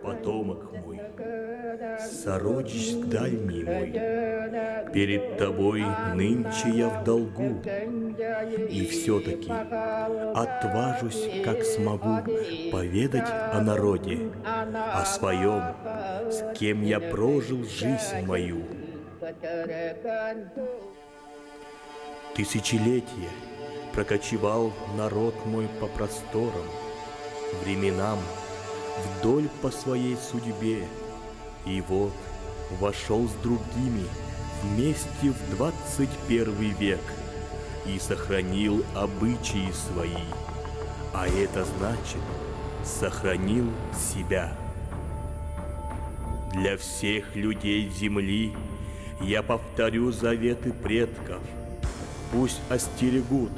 Потомок мой, сородич дальний мой, перед тобой нынче я в долгу, и все-таки отважусь, как смогу, поведать о народе, о своем, с кем я прожил жизнь мою. Тысячелетия прокочевал народ мой по просторам, временам, вдоль по своей судьбе, и вот вошел с другими вместе в 21 век и сохранил обычаи свои, а это значит, сохранил себя. Для всех людей земли я повторю заветы предков, пусть остерегут,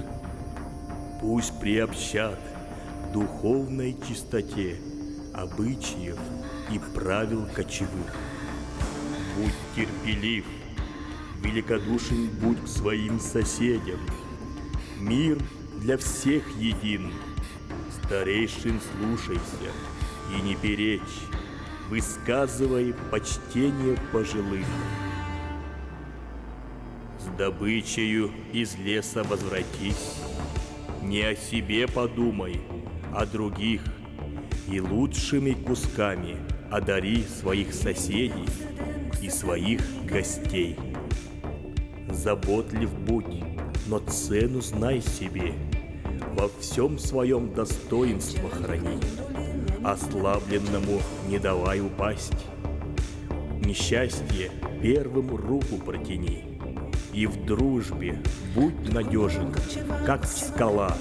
пусть приобщат к духовной чистоте обычаев и правил кочевых. Будь терпелив, великодушен будь к своим соседям. Мир для всех един. Старейшин слушайся и не перечь, высказывай почтение пожилых. С добычею из леса возвратись, не о себе подумай, о других, и лучшими кусками одари своих соседей и своих гостей. Заботлив будь, но цену знай себе, во всем своем достоинство храни, ослабленному не давай упасть. Несчастье первым руку протяни, и в дружбе будь надежен, как скала.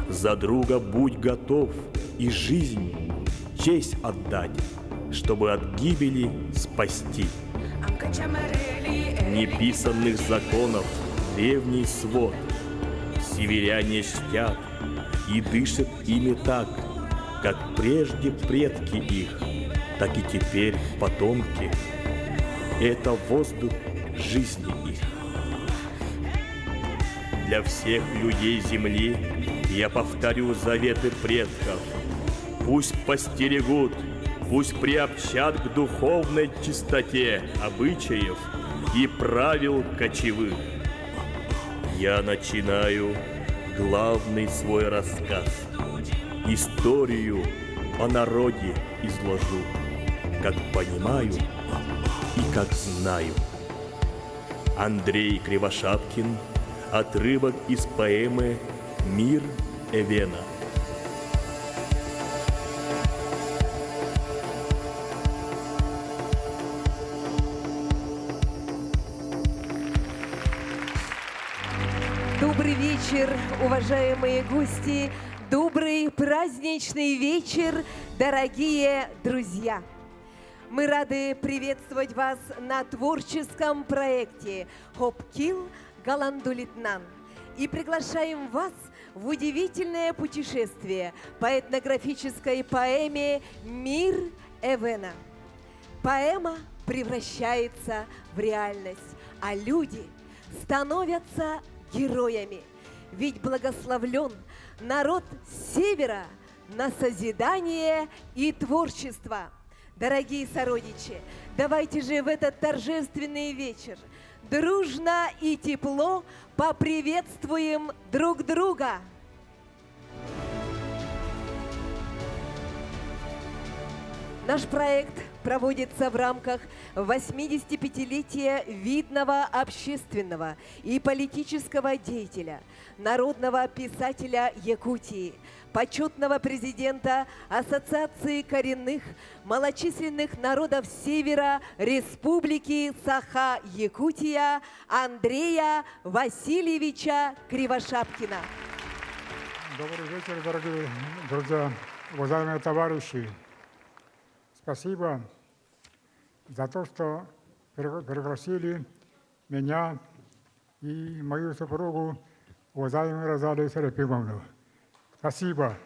За друга будь готов и жизнь, честь отдать, чтобы от гибели спасти. Неписанных законов древний свод, северяне чтят и дышат ими так, как прежде предки их, так и теперь потомки. Это воздух жизни их. Для всех людей земли я повторю заветы предков. Пусть постерегут, пусть приобщат к духовной чистоте обычаев и правил кочевых. Я начинаю главный свой рассказ. Историю о народе изложу, как понимаю и как знаю. Андрей Кривошапкин. Отрывок из поэмы «Мир Эвена». Добрый вечер, уважаемые гости! Добрый праздничный вечер, дорогие друзья! Мы рады приветствовать вас на творческом проекте «Хопкил Галандулитнан» и приглашаем вас в удивительное путешествие по этнографической поэме «Мир Эвена». Поэма превращается в реальность, а люди становятся героями. Ведь благословлен народ севера на созидание и творчество. Дорогие сородичи, давайте же в этот торжественный вечер дружно и тепло поприветствуем друг друга. Наш проект проводится в рамках 85-летия видного общественного и политического деятеля, народного писателя Якутии, почетного президента Ассоциации коренных малочисленных народов Севера Республики Саха-Якутия Андрея Васильевича Кривошапкина. Добрый вечер, дорогие друзья, уважаемые товарищи. Спасибо за то, что пригласили меня и мою супругу, уважаемую Розалию Серафимовну. Спасибо.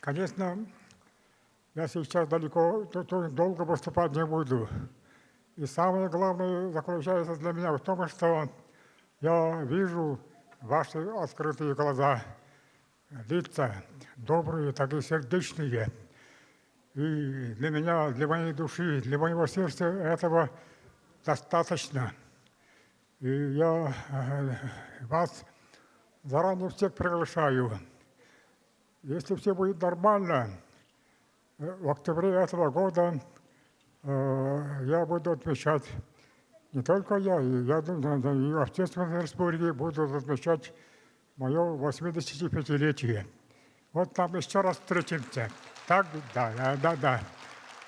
Конечно, я сейчас далеко, долго выступать не буду. И самое главное заключается для меня в том, что я вижу ваши открытые глаза, лица добрые, так и сердечные. И для меня, для моей души, для моего сердца этого достаточно. И я вас заранее всех приглашаю. Если все будет нормально, в октябре этого года я буду отмечать, не только я думаю, и общественные республики будут отмечать мое 85-летие. Вот там еще раз встретимся. Так, да.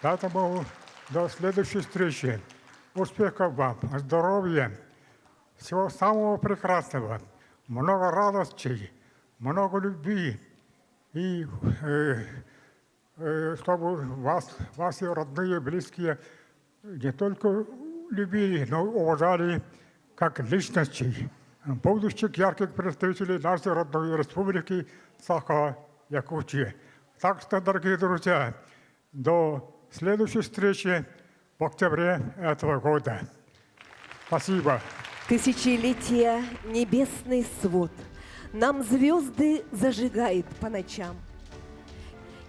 Поэтому до следующей встречи. Успехов вам, здоровья, всего самого прекрасного, много радостей, много любви. И чтобы вас и родные, близкие не только любили, но уважали как личностей, будущих ярких представителей нашей родной республики Саха-Якутия. Так что, дорогие друзья, до следующей встречи в октябре этого года. Спасибо. Тысячелетия небесный свод нам звезды зажигает по ночам,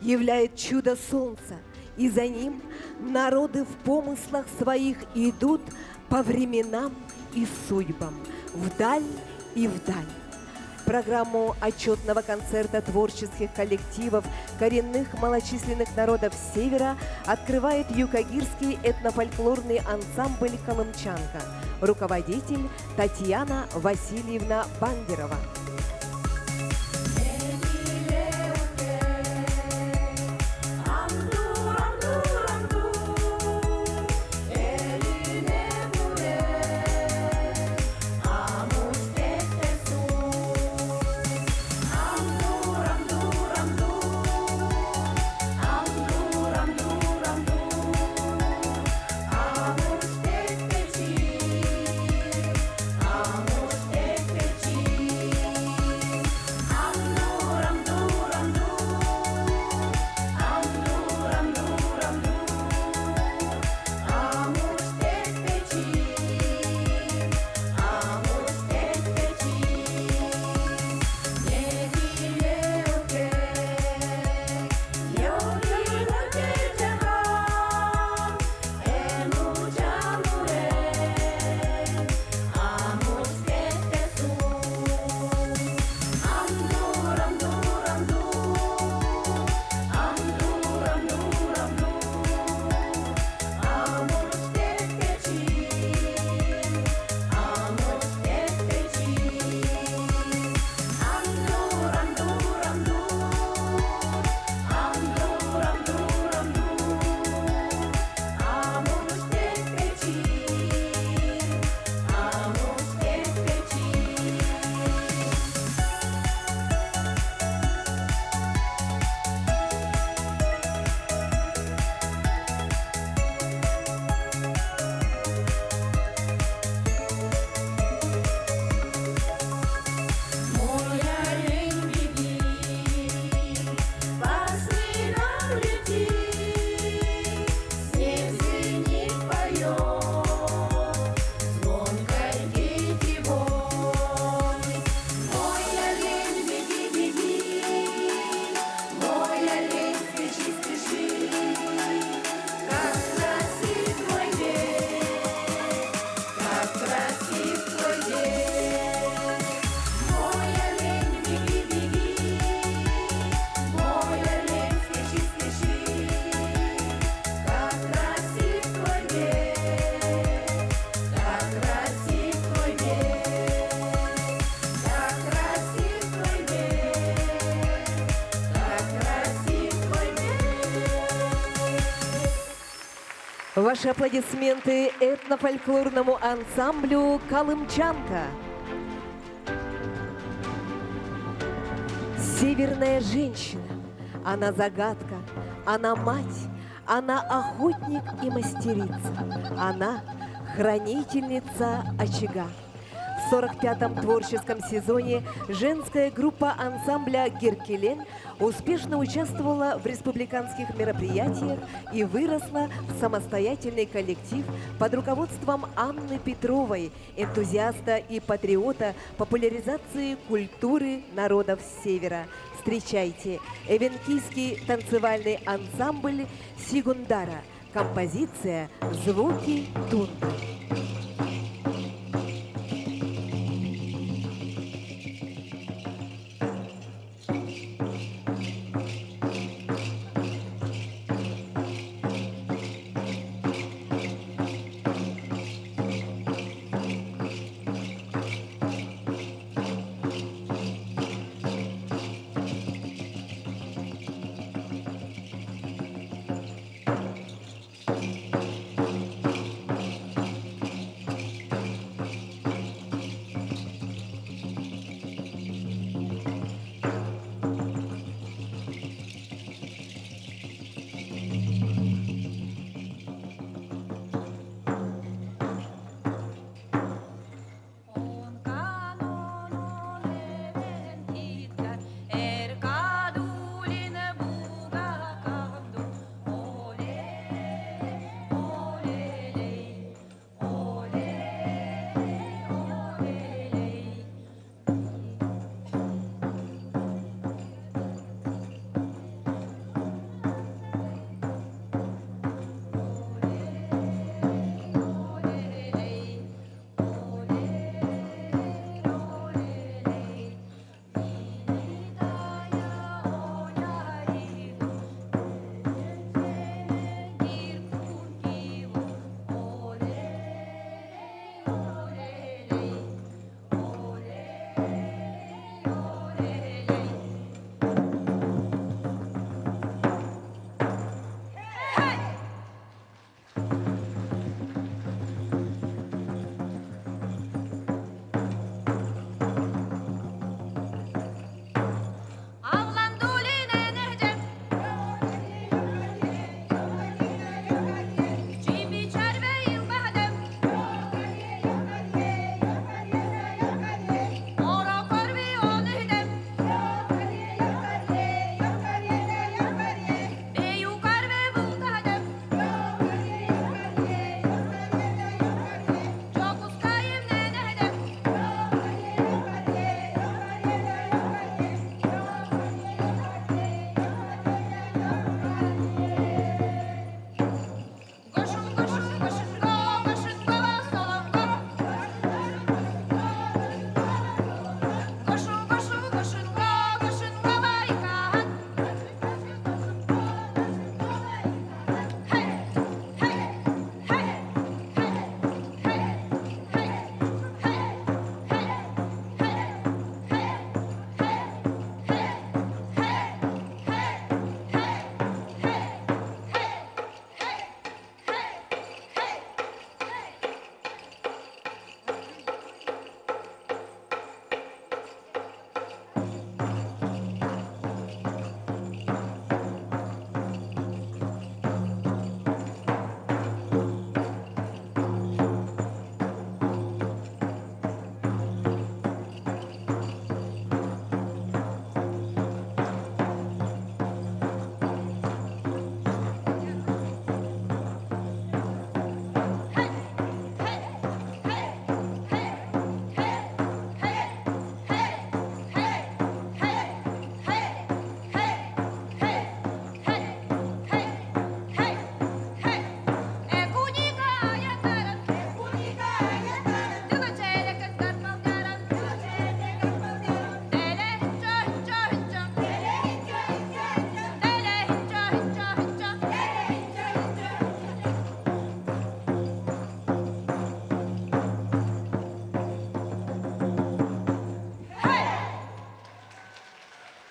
являет чудо солнца, и за ним народы в помыслах своих идут по временам и судьбам, вдаль и вдаль. Программу отчетного концерта творческих коллективов коренных малочисленных народов Севера открывает Юкагирский этнофольклорный ансамбль «Колымчанка», руководитель Татьяна Васильевна Бандерова. Ваши аплодисменты этнофольклорному ансамблю «Колымчанка». Северная женщина, она загадка, она мать, она охотник и мастерица, она хранительница очага. В 45-м творческом сезоне женская группа ансамбля «Геркелен» успешно участвовала в республиканских мероприятиях и выросла в самостоятельный коллектив под руководством Анны Петровой, энтузиаста и патриота популяризации культуры народов Севера. Встречайте, эвенкийский танцевальный ансамбль «Сигундара». Композиция «Звуки тундры».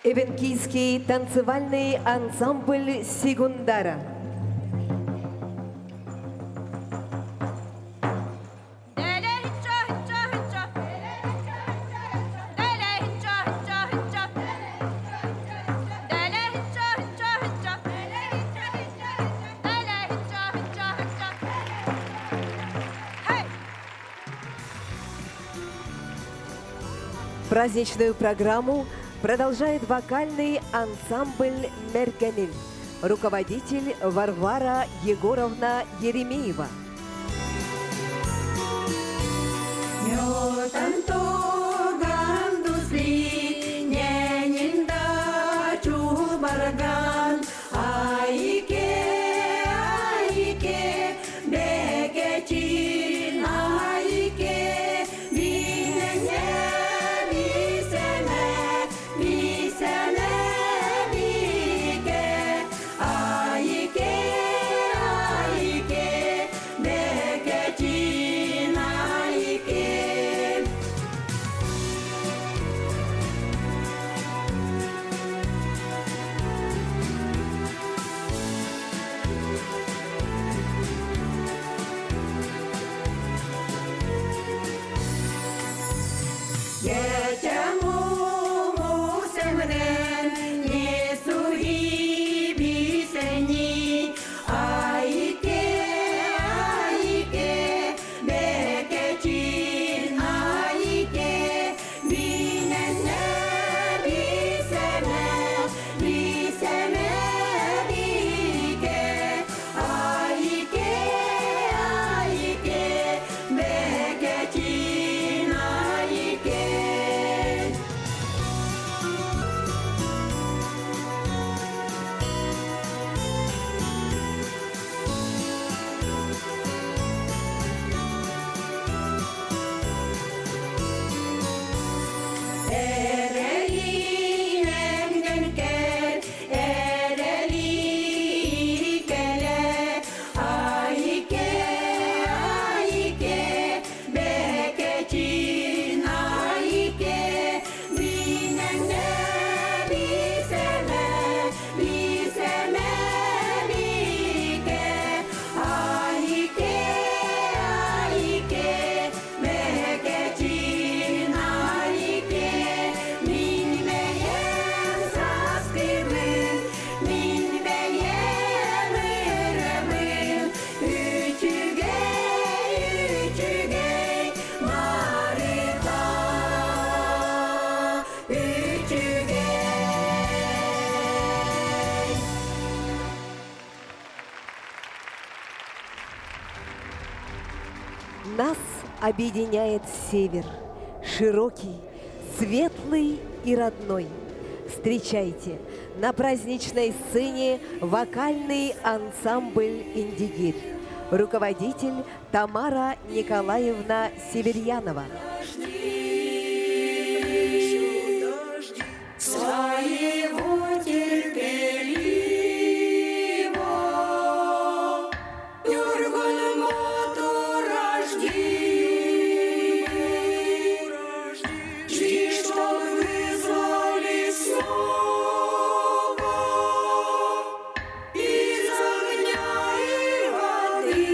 Эвенкийский танцевальный ансамбль «Сигундара». Праздничную программу продолжает вокальный ансамбль «Мергамель». Руководитель Варвара Егоровна Еремеева. Нас объединяет север, широкий, светлый и родной. Встречайте, на праздничной сцене вокальный ансамбль «Индигирь». Руководитель Тамара Николаевна Северьянова. Своего терпеливо, Юрган моту рожди, жди, чтоб вызвали снова из огня и воды.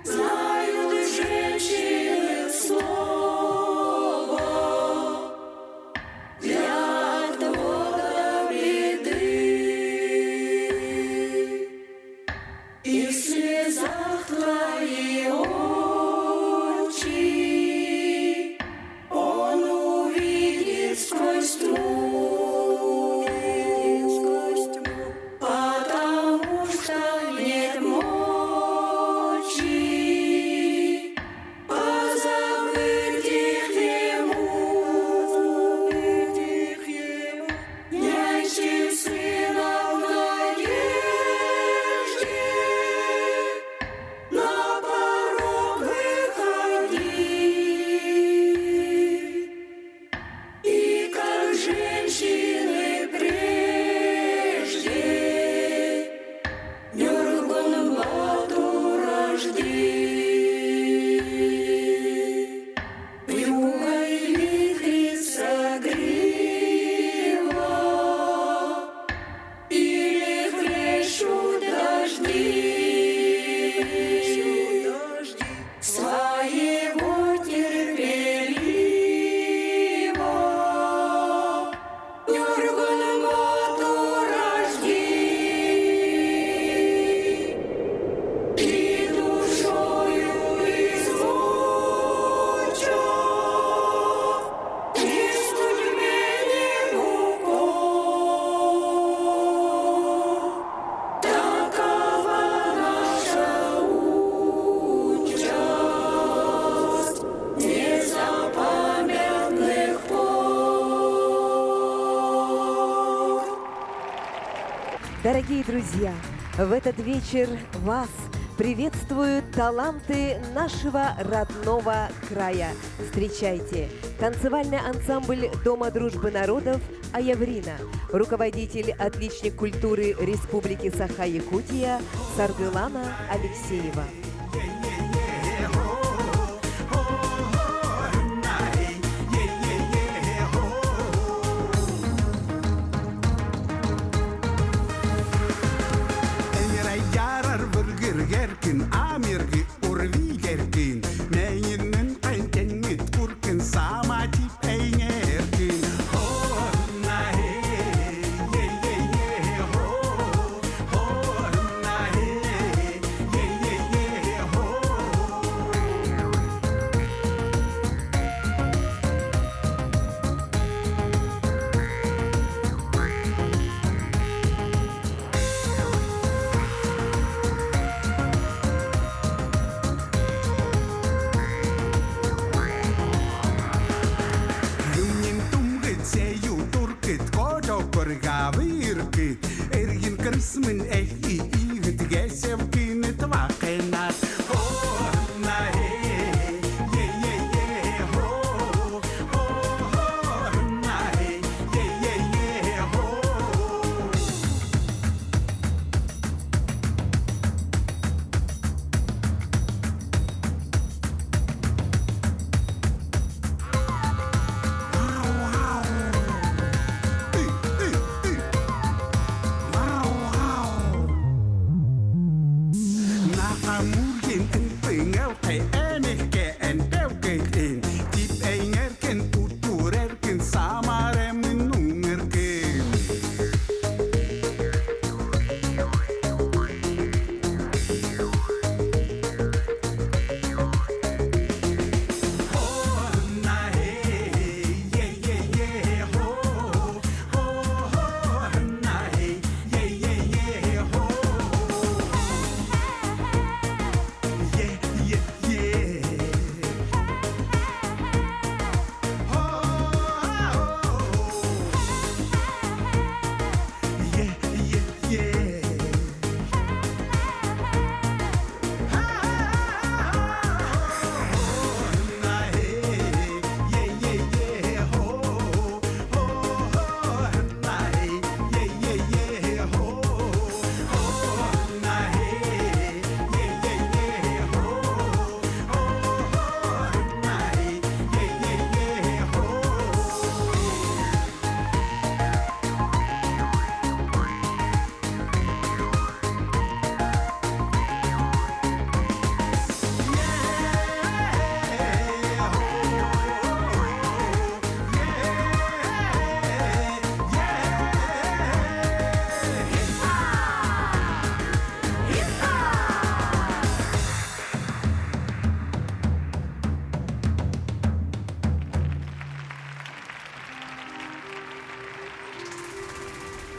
Знают Дорогие друзья, в этот вечер вас приветствуют таланты нашего родного края. Встречайте, танцевальный ансамбль Дома дружбы народов «Аяврина», руководитель, отличник культуры Республики Саха-Якутия Саргылана Алексеева. Gerkin amirgi urvi gerkin neyinin kankengit kurkin sama tip eynerkin ho na he ye ye ye ho ho na he ye ye ye ho. Gavir ergin kırsmın ehli iğit gelsev kinet vakenat ho na he ye ye ye ho ho ho na he ye ye ye ho. Amurgen en pingel kay enike en devkein tip eingerken uturerken samare minungerken. Ho na he ye ye ye ho ho ho na he ye ye ye ho. Yeah, yeah, yeah. Oh, yeah, yeah, yeah.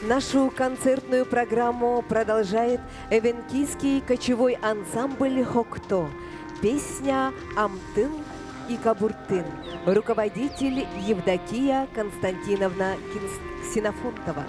Нашу концертную программу продолжает эвенкийский кочевой ансамбль «Хокто». Песня «Амтын и Кабуртын». Руководитель Евдокия Константиновна Ксенофонтова.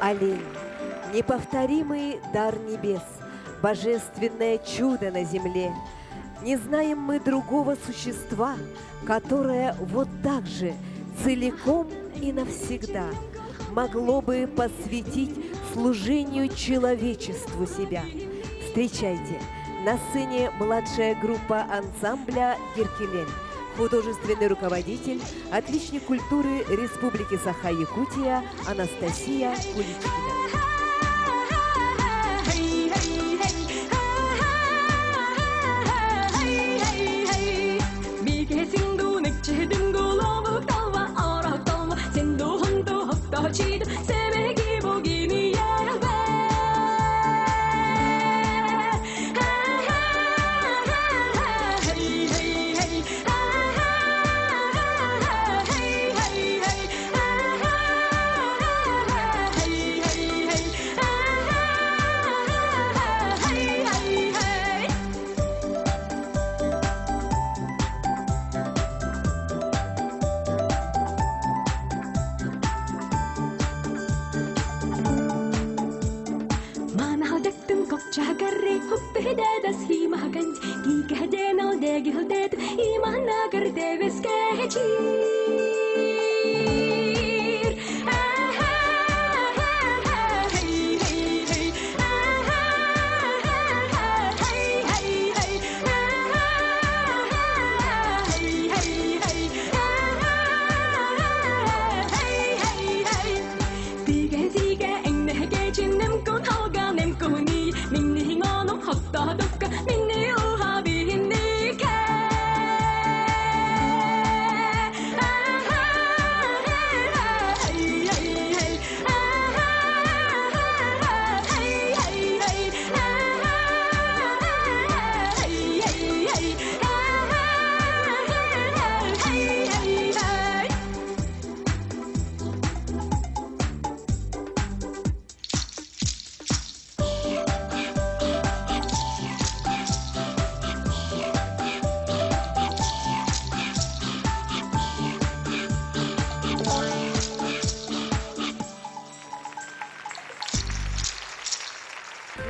Олень, неповторимый дар небес, божественное чудо на земле. Не знаем мы другого существа, которое вот так же целиком и навсегда могло бы посвятить служению человечеству себя. Встречайте, на сцене младшая группа ансамбля «Геркелень», художественный руководитель, отличник культуры Республики Саха-Якутия Анастасия Куличкина.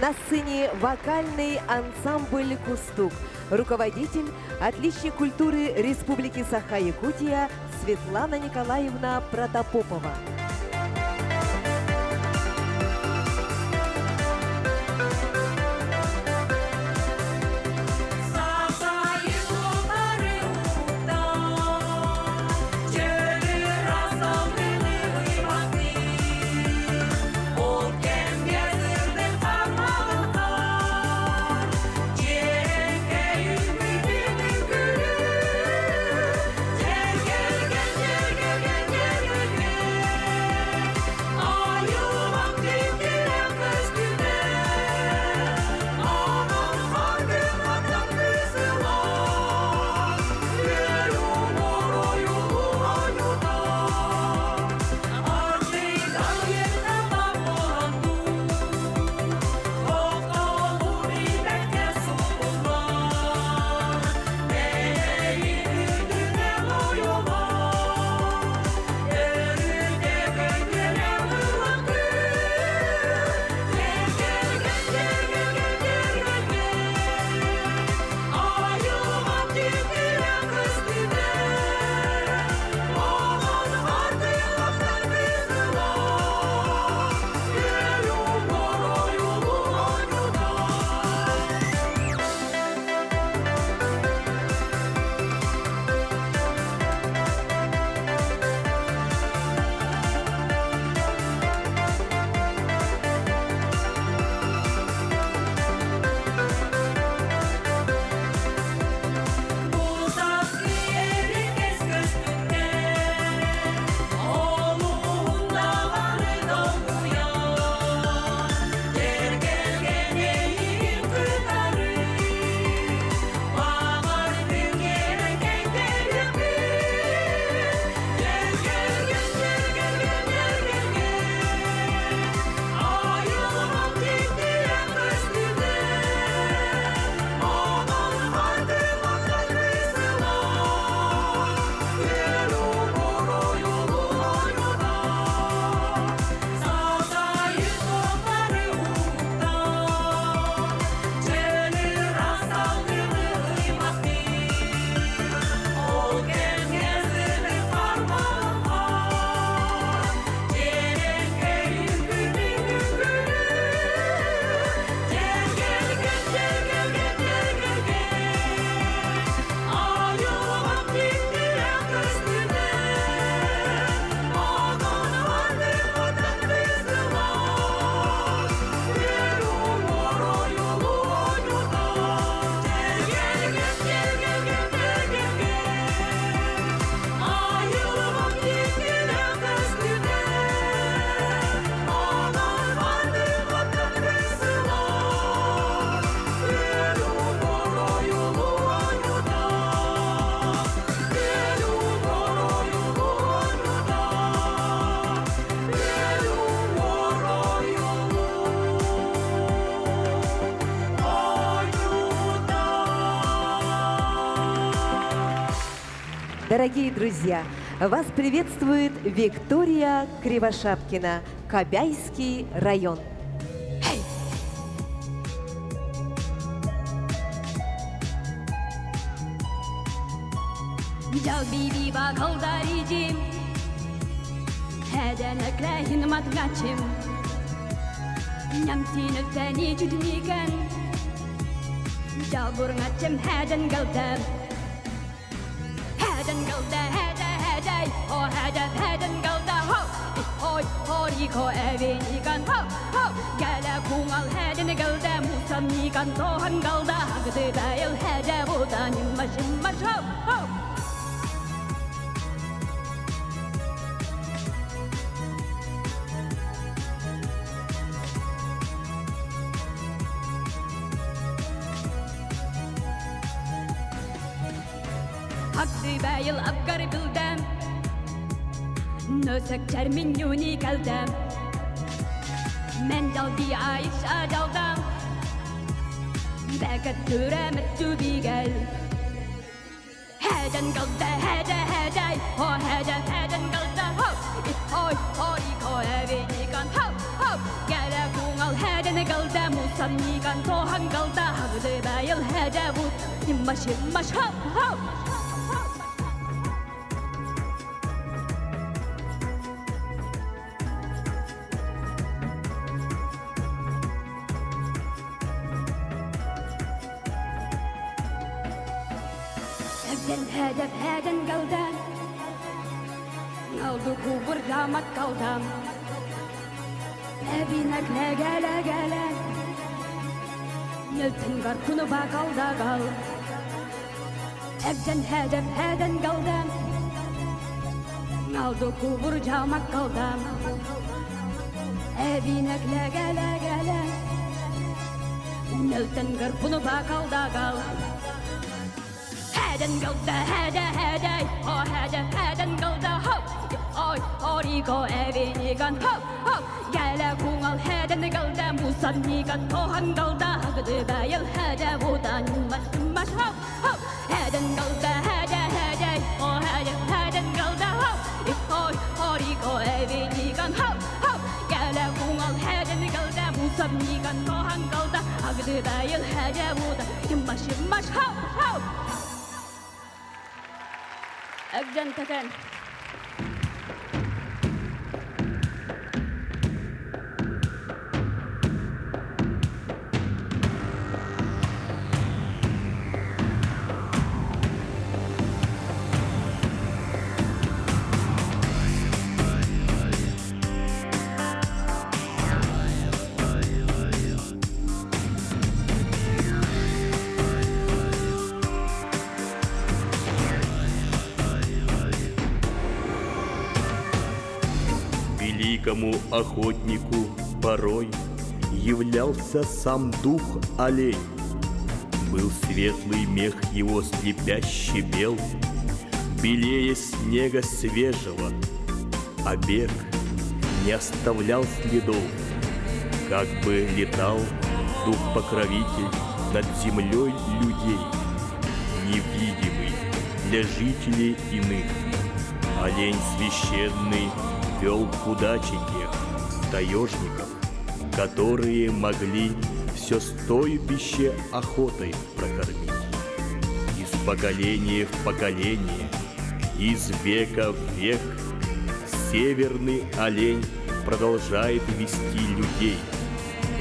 На сцене вокальный ансамбль «Кустук», руководитель, отличник культуры Республики Саха-Якутия Светлана Николаевна Протопопова. Дорогие друзья, вас приветствует Виктория Кривошапкина, Кобяйский район. Жал бибиба колдаридим, хеденек лехин матгачим, нямтинек тени чудникен, жал бургачим хеден галдам, хеден галда хедай, о хеден галда ho, ой ко эвеникан ho, гала кунгал хеден галда мусамникан тохан галда хагды байл хеда буданим машим ho. Hakkı bayıl abgar bildim, nösek termin yuni kaldım. Men daldi ayış adaldım, bekat türemet tübigel. Heden kaldı heday, o heden kaldı ho. Oy ko evinikan ho. Gele kungal heden kaldı, musamnikan tohan kaldı. Hakkı bayıl hede but, immaş ho. Heden kaldım, aldı kubur damat kaldım. Evinekle gele, nöten garkunu bakalda kal. Heden kaldım, aldı kubur damat kaldım. Evinekle gele, nöten garkunu bakalda kal. Heden kaldı heday, o heden kaldı ho. Oy ko evinikan ho. Gele kungal heden kaldı, musamnikan tohan kaldı. Hagdı bayıl hede budan maş ho. Heden kaldı heday, o heden kaldı ho. Oy ko evinikan ho. Gele kungal heden kaldı, musamnikan tohan kaldı. Hagdı bayıl hede budan maş ho. Agdan takan. Великому охотнику порой являлся сам дух олень. Был светлый мех его слепяще бел, белее снега свежего, а бег не оставлял следов. Как бы летал дух-покровитель над землей людей, невидимый для жителей иных. Олень священный вел к удаче тех таежников, которые могли все стоепище охотой прокормить. Из поколения в поколение, из века в век северный олень продолжает вести людей.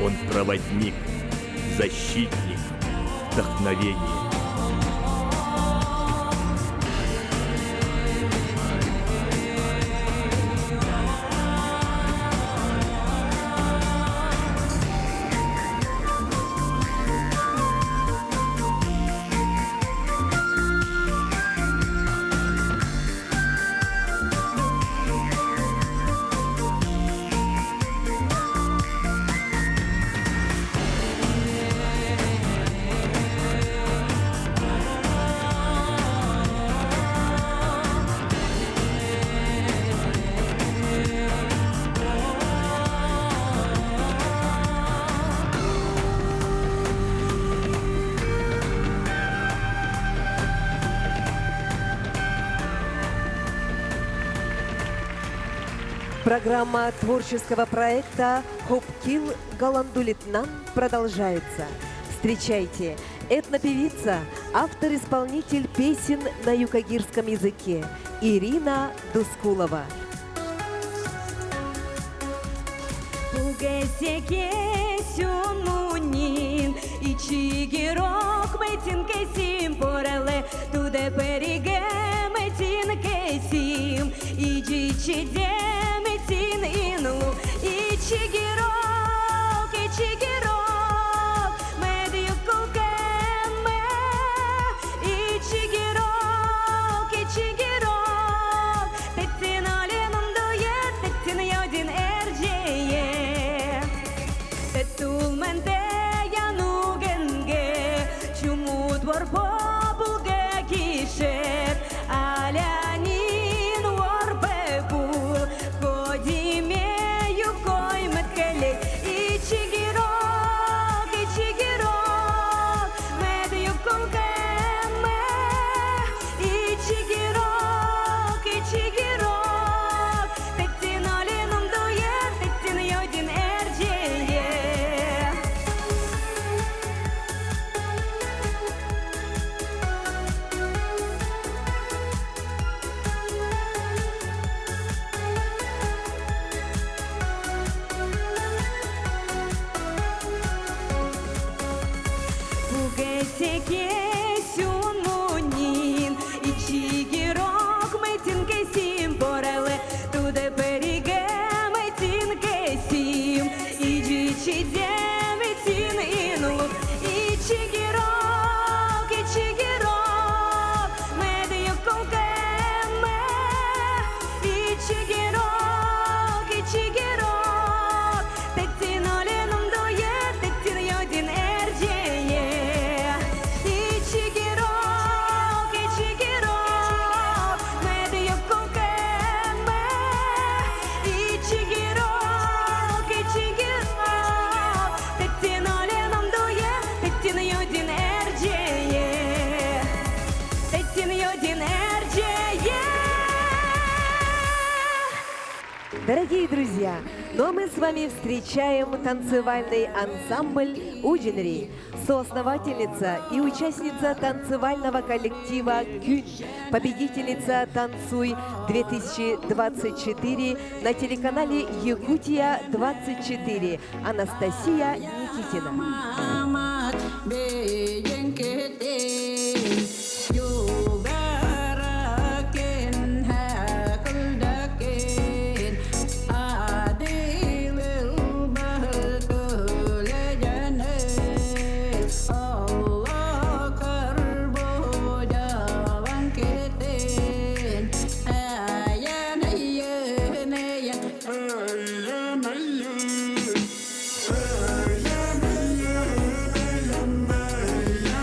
Он проводник, защитник, вдохновение. Программа творческого проекта «Хопкил Галандулитнан» продолжается. Встречайте, этнопевица, автор-исполнитель песен на юкагирском языке Ирина Дускулова. Угесеке сюнунин, ичигирок мэтин кесим пореле, туде периге мэтин кесим, ичичиде мэтин инлу, ичигирок, медюкулкеме, ичигирок, тетин оленом дует, тетин йодин эрджее. Тулменде янугенге чумут варпабулге кишет алянин варпебул ходиме юкой меткеле ичигирок медюкулкеме ичигирок тетин оленом дует тетин йодин эрджее. Угесеке сюнунин, ичигирок мэтин кесим пореле, туде периге мэтин кесим, иджичиде мэтин инлу, ичигирок, медюкулкеме, ичигирок, тетин оленом дует, тетин йодин эрджее. Ичигирок, медюкулкеме, ичигирок, тетин оленом дует, тетин йодин эрджее. Тетин йодин эрджее. Дорогие друзья, ну а мы с вами встречаем танцевальный ансамбль «Уджинри», соосновательница и участница танцевального коллектива «Кюн», победительница «Танцуй-2024» на телеканале «Якутия-24» Анастасия Никитина. Amat bejengkete yugaraken hakuldaken adilil bahkulajane Allah karbo jalan keten ayan ayan ayan Yeah.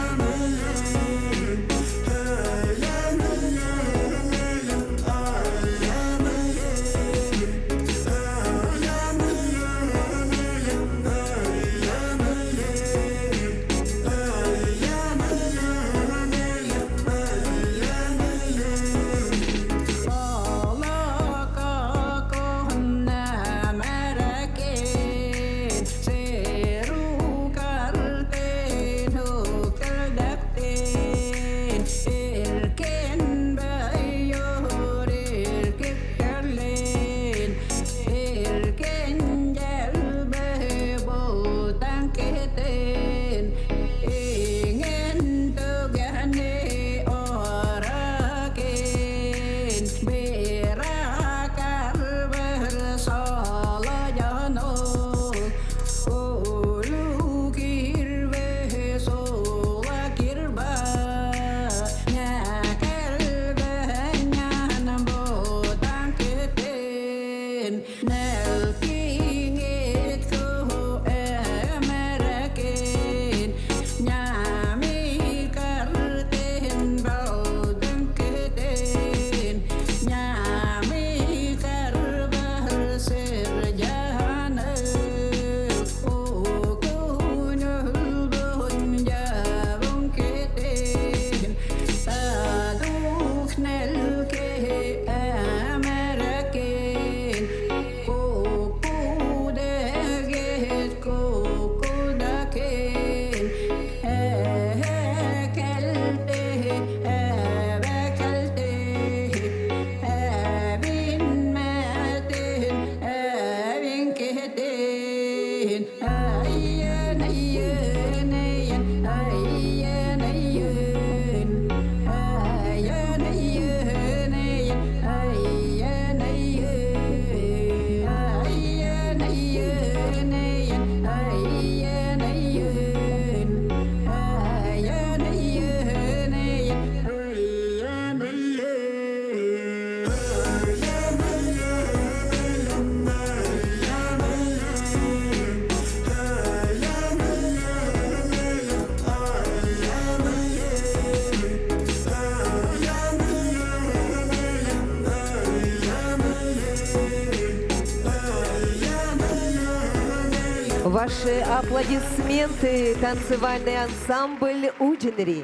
Ваши аплодисменты, танцевальный ансамбль «Удженери».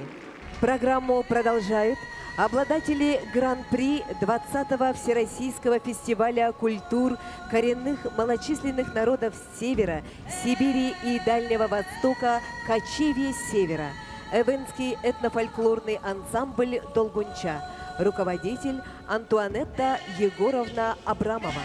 Программу продолжают обладатели Гран-при 20-го Всероссийского фестиваля культур коренных малочисленных народов Севера, Сибири и Дальнего Востока «Кочевье Севера». Эвенский этнофольклорный ансамбль «Долгунча». Руководитель Антуанетта Егоровна Абрамова.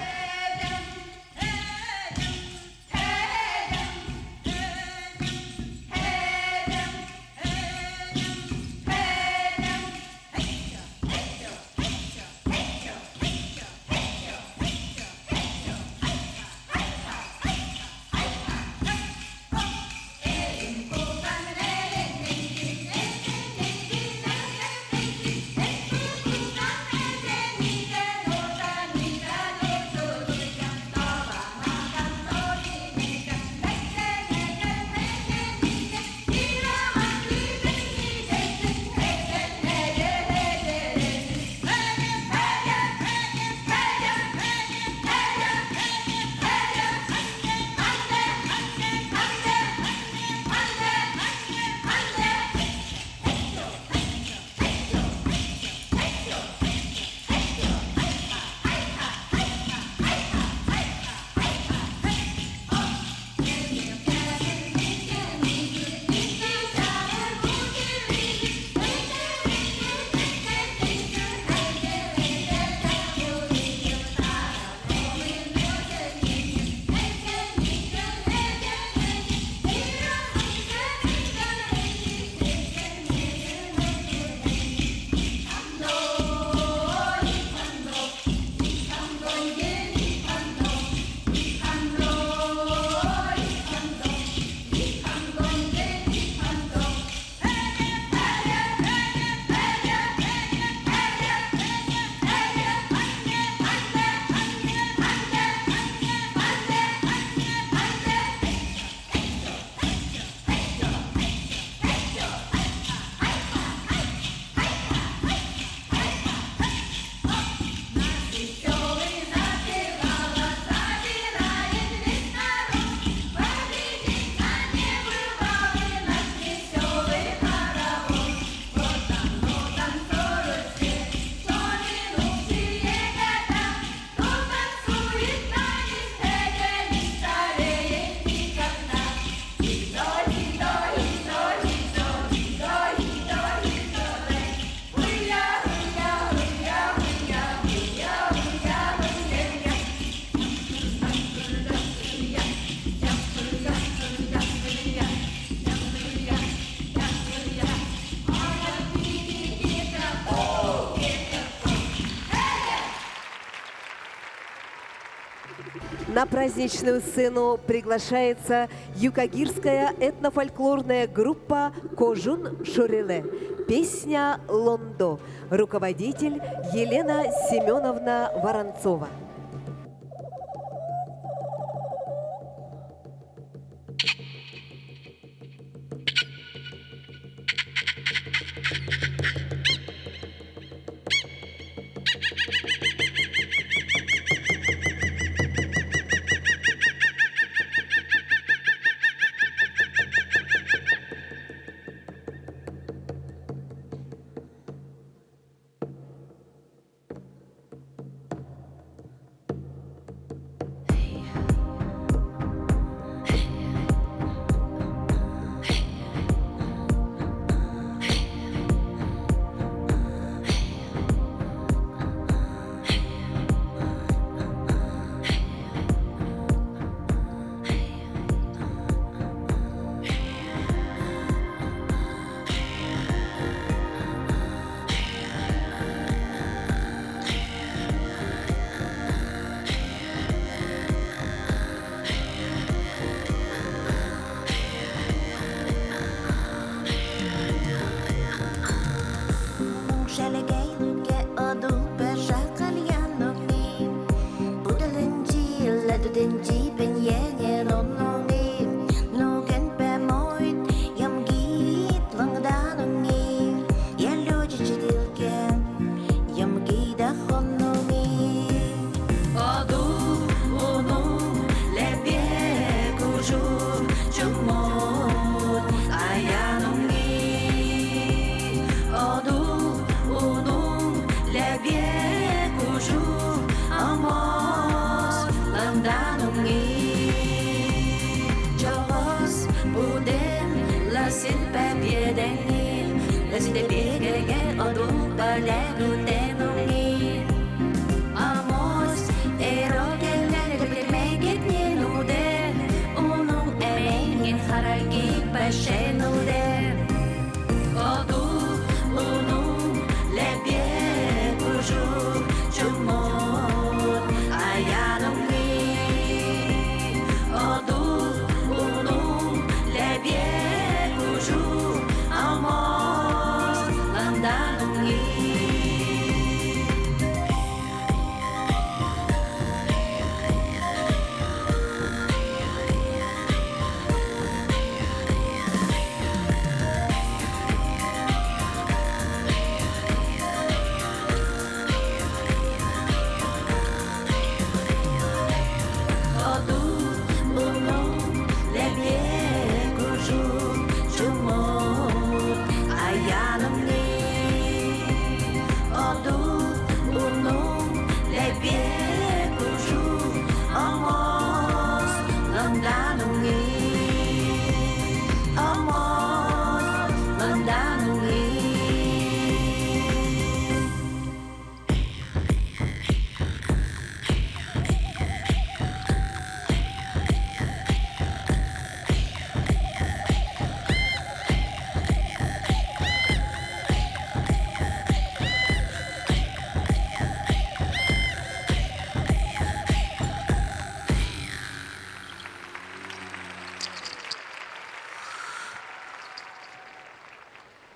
На праздничную сцену приглашается юкагирская этнофольклорная группа «Кожун Шуриле». Песня «Лондо». Руководитель Елена Семеновна Воронцова. Носит победами, носит бегаге, оду полягу тенуми. Amos, эрогелер, бемегит не нуде, уну эмengin хараги пашенуде. Оду, уну, лебе, кужу, чумот, аянуми. Оду, уну, лебе, кужу, amos, landanungi. Оду, уну, лебе, кужу, чумот, аянуми. Оду, уну, лебе, кужу, amos, landanungi. Amos, landanungi.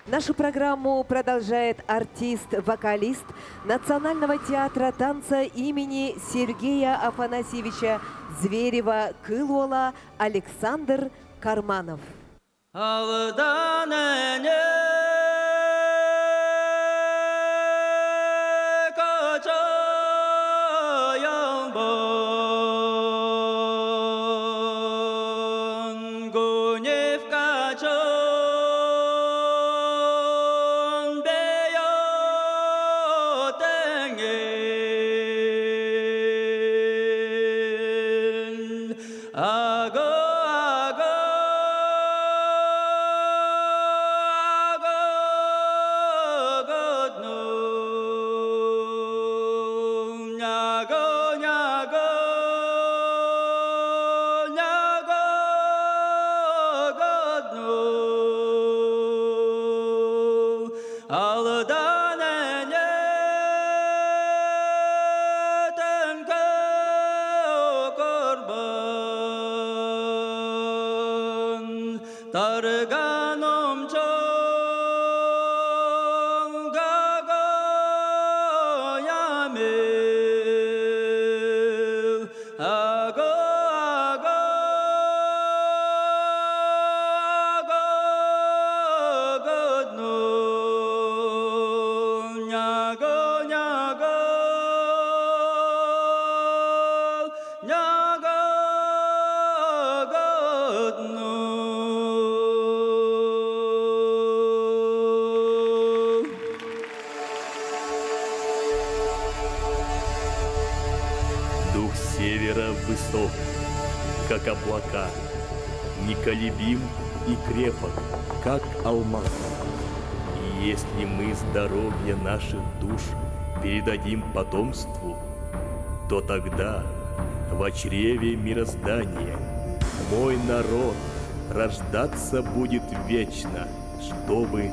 Нашу программу продолжает артист-вокалист Национального театра танца имени Сергея Афанасьевича Зверева Кылуола Александр Карманов. 따르가 넘쳐 가고야 밀 하고 하고 하고 걷노 냐고 냐고 냐고 걷노 Дух севера высок, как облака, неколебим и крепок, как алмаз. И если мы здоровье наших душ передадим потомству, то тогда в чреве мироздания мой народ рождаться будет вечно, чтобы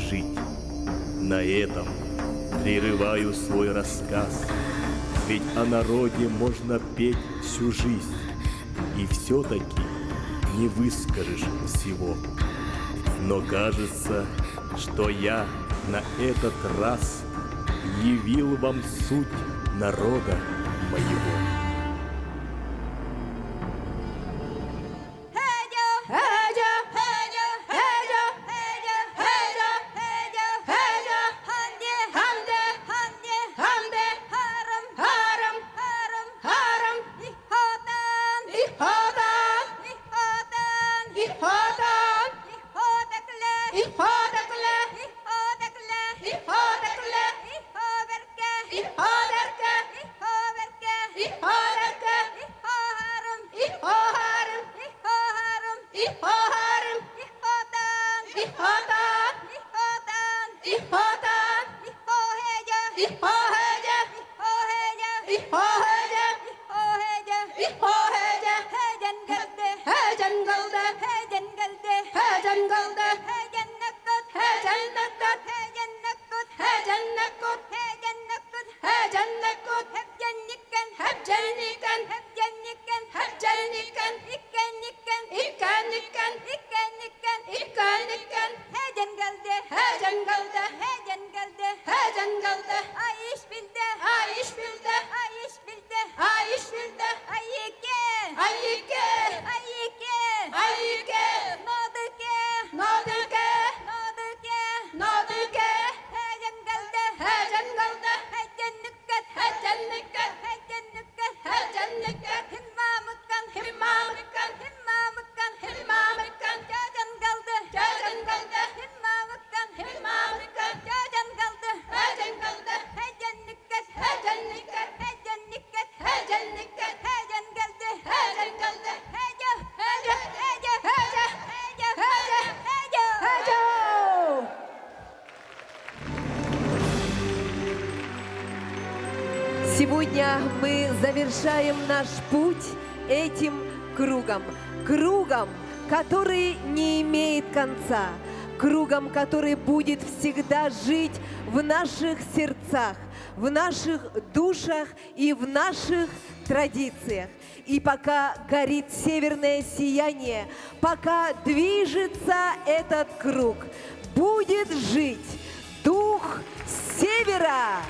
жить. На этом прерываю свой рассказ, ведь о народе можно петь всю жизнь, и все-таки не выскажешь всего. Но кажется, что я на этот раз явил вам суть народа моего. Ihå Сегодня мы завершаем наш путь этим кругом. Кругом, который не имеет конца. Кругом, который будет всегда жить в наших сердцах, в наших душах и в наших традициях. И пока горит северное сияние, пока движется этот круг, будет жить дух севера.